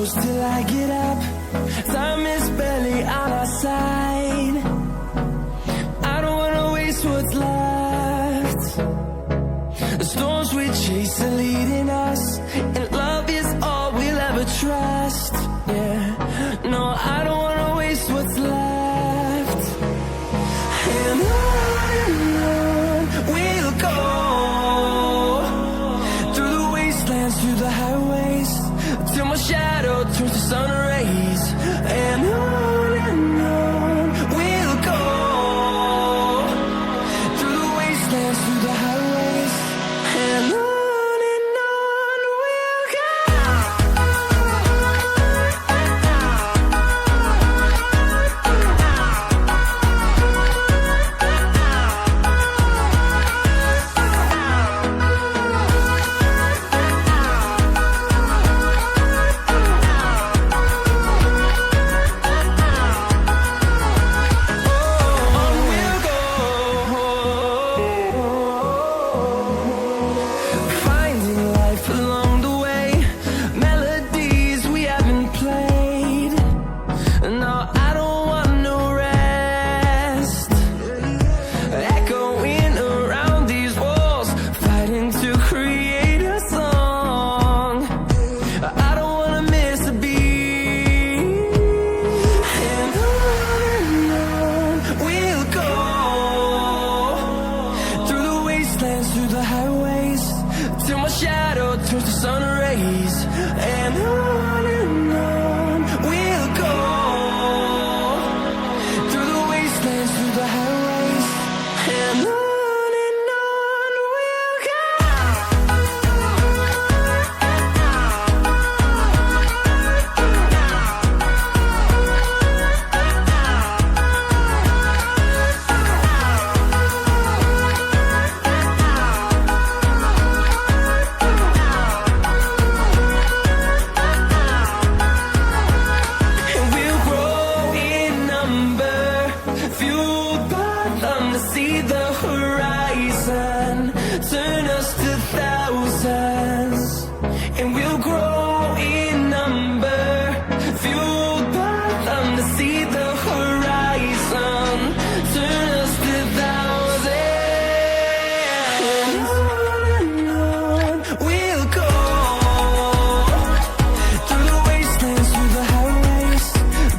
close till I get up. Time is barely on our side. I don't wanna waste what's left. The storms we chase are leading us, and love is all we'll ever trust. Yeah, no, I don't wanna waste what's left. And on we'll go, through the wastelands, through the highways, till my shadow turns to sun rays. And on we'll go, through the wastelands, through the highways, and on we'll go. Through the highways, till my shadow turns to sun rays. And on we'll go, through the wastelands, through the highways, and on we'll go. See the horizon turn us to thousands, and we'll grow in number, fueled by them. To see the horizon turn us to thousands, and on we'll go, through the wastelands, through the highways,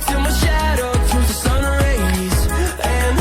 till my shadow turns to sun rays. And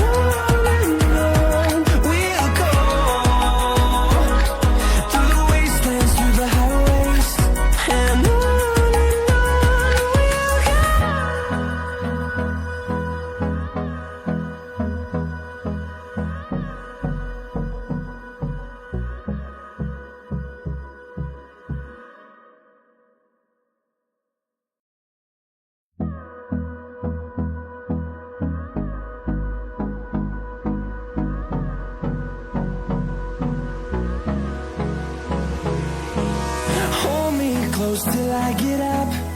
close till I get up.